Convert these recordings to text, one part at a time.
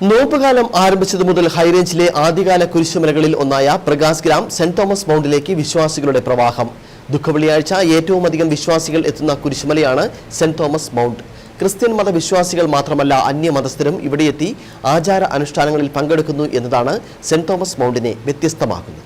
നോമ്പുകാലം ആരംഭിച്ചതു മുതൽ ഹൈറേഞ്ചിലെ ആദ്യകാല കുരിശുമലകളിൽ ഒന്നായ പ്രകാശ് ഗ്രാം സെന്റ് തോമസ് മൗണ്ടിലേക്ക് വിശ്വാസികളുടെ പ്രവാഹം. ദുഃഖവെള്ളിയാഴ്ച ഏറ്റവും അധികം വിശ്വാസികൾ എത്തുന്ന കുരിശുമലയാണ് സെന്റ് തോമസ് മൗണ്ട്. ക്രിസ്ത്യൻ മതവിശ്വാസികൾ മാത്രമല്ല അന്യമതസ്ഥരും ഇവിടെയെത്തി ആചാര അനുഷ്ഠാനങ്ങളിൽ പങ്കെടുക്കുന്നു എന്നതാണ് സെന്റ് തോമസ് മൗണ്ടിനെ വ്യത്യസ്തമാക്കുന്നത്.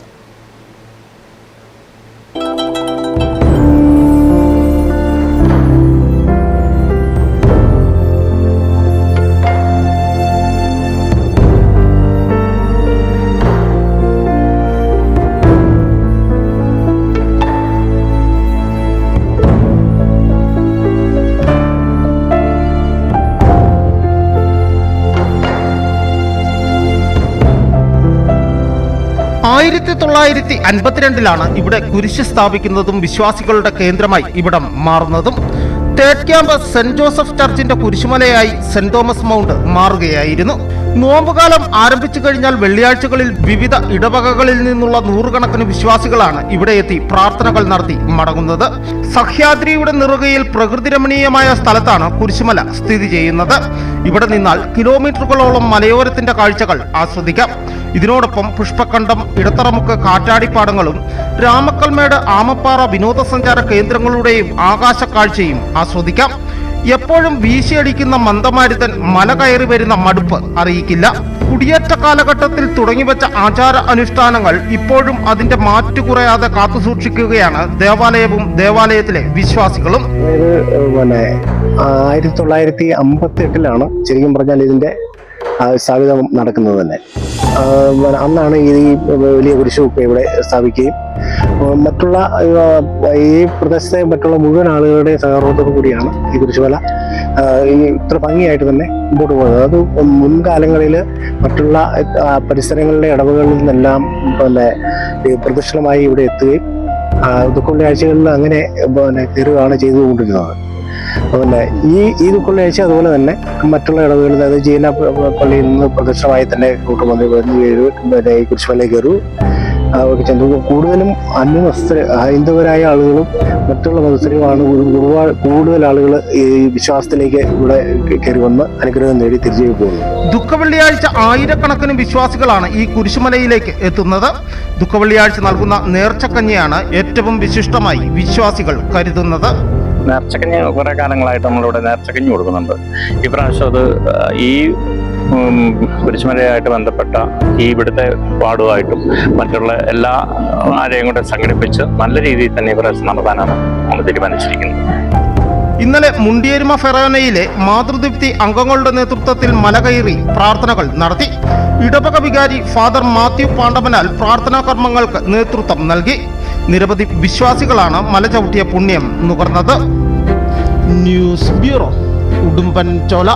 ഇവിടെ കുരിശ് സ്ഥാപിക്കുന്നതും വിശ്വാസികളുടെ കേന്ദ്രമായി ഇവിടം മാറുന്നതും. തേർഡ് ക്യാമ്പസ് സെന്റ് ജോസഫ് ചർച്ചിന്റെ കുരിശുമലയായി സെന്റ് തോമസ് മൗണ്ട് മാറുകയായിരുന്നു. നോമ്പുകാലം ആരംഭിച്ചു കഴിഞ്ഞാൽ വെള്ളിയാഴ്ചകളിൽ വിവിധ ഇടവകകളിൽ നിന്നുള്ള നൂറുകണക്കിന് വിശ്വാസികളാണ് ഇവിടെ എത്തി പ്രാർത്ഥനകൾ നടത്തി മടങ്ങുന്നത്. സഹ്യാദ്രിയുടെ നിറുകയിൽ പ്രകൃതി രമണീയമായ സ്ഥലത്താണ് കുരിശുമല സ്ഥിതി ചെയ്യുന്നത്. ഇവിടെ നിന്നാൽ കിലോമീറ്ററുകളോളം മലയോരത്തിന്റെ കാഴ്ചകൾ ആസ്വദിക്കാം. ഇതിനോടൊപ്പം പുഷ്പക്കണ്ടം, ഇടത്തറമുക്ക് കാറ്റാടിപ്പാടങ്ങളും രാമക്കൽമേട്, ആമപ്പാറ വിനോദസഞ്ചാര കേന്ദ്രങ്ങളുടെയും ആകാശ കാഴ്ചയും ആസ്വദിക്കാം. എപ്പോഴും വീശിയടിക്കുന്ന മന്ദമാരുതൻ മല കയറി വരുന്ന മടുപ്പ് അറിയിക്കില്ല. കുടിയേറ്റ കാലഘട്ടത്തിൽ തുടങ്ങിവെച്ച ആചാര അനുഷ്ഠാനങ്ങൾ ഇപ്പോഴും അതിന്റെ മാറ്റു കുറയാതെ കാത്തുസൂക്ഷിക്കുകയാണ് ദേവാലയവും ദേവാലയത്തിലെ വിശ്വാസികളും. 1958 ശരിക്കും പറഞ്ഞാൽ ഇതിന്റെ സ്ഥാപിതം നടക്കുന്നത് തന്നെ. അന്നാണ് ഈ വലിയ കുരിശുമൊക്കെ ഇവിടെ സ്ഥാപിക്കുകയും മറ്റുള്ള ഈ പ്രദേശത്തെ മറ്റുള്ള മുഴുവൻ ആളുകളുടെ സഹകരണത്തോടു കൂടിയാണ് ഈ കുരിശുമല ഇത്ര ഭംഗിയായിട്ട് തന്നെ മുമ്പോട്ട് പോകുന്നത്. അത് മുൻകാലങ്ങളിൽ മറ്റുള്ള പരിസരങ്ങളിലെ ഇടവകളിൽ നിന്നെല്ലാം പ്രദക്ഷിണമായി ഇവിടെ എത്തുകയും ദുഃഖവെള്ളിയാഴ്ചകളിൽ അങ്ങനെ കയറുകയാണ് ചെയ്തുകൊണ്ടിരുന്നത്. ഈ ദുഃഖവെള്ളിയാഴ്ച അതുപോലെ തന്നെ മറ്റുള്ള ഇടവുകളിൽ, അതായത് ജീന പള്ളിയിൽ നിന്ന് പ്രദക്ഷിണമായി തന്നെ ഈ കുരിശുമലയിൽ കയറൂ ചെന്നു. കൂടുതലും അന്യമതസ്ഥർ ഹൈന്ദവരായ ആളുകളും മറ്റുള്ള മതസ്ഥരുമാണ് കൂടുതൽ ആളുകൾ ഈ വിശ്വാസത്തിലേക്ക് ഇവിടെ കയറി വന്ന് അനുഗ്രഹം നേടി തിരിച്ചു പോകുന്നത്. ദുഃഖവെള്ളിയാഴ്ച ആയിരക്കണക്കിന് വിശ്വാസികളാണ് ഈ കുരിശുമലയിലേക്ക് എത്തുന്നത്. ദുഃഖവെള്ളിയാഴ്ച നൽകുന്ന നേർച്ചക്കഞ്ഞിയാണ് ഏറ്റവും വിശിഷ്ടമായി വിശ്വാസികൾ കരുതുന്നത്. നേർച്ചക്കഞ്ഞി കുറെ കാലങ്ങളായിട്ട് നമ്മളിവിടെ നേർച്ചക്കഞ്ഞി കൊടുക്കുന്നുണ്ട്. ഇപ്രാവശ്യം അത് ഈ കുരിശുമലയായിട്ട് ബന്ധപ്പെട്ട ഈ ഇവിടുത്തെ വാർഡുമായിട്ടും മറ്റുള്ള എല്ലാ ആരെയും കൂടെ സംഘടിപ്പിച്ച് നല്ല രീതിയിൽ തന്നെ ഇപ്രാവശ്യം നടത്താനാണ് നമ്മൾ തീരുമാനിച്ചിരിക്കുന്നത്. ഇന്നലെ മുണ്ടിയേരുമ ഫെറോനയിലെ മാതൃദീപ്തി അംഗങ്ങളുടെ നേതൃത്വത്തിൽ മലകയറി പ്രാർത്ഥനകൾ നടത്തി. ഇടവക വികാരി ഫാദർ മാത്യു പാണ്ഡവനാൽ പ്രാർത്ഥനാ കർമ്മങ്ങൾക്ക് നേതൃത്വം നൽകി. നിരവധി വിശ്വാസികളാണ് മല ചവിട്ടിയ പുണ്യം നുകർന്നത്. News bureau, Udumbanchola.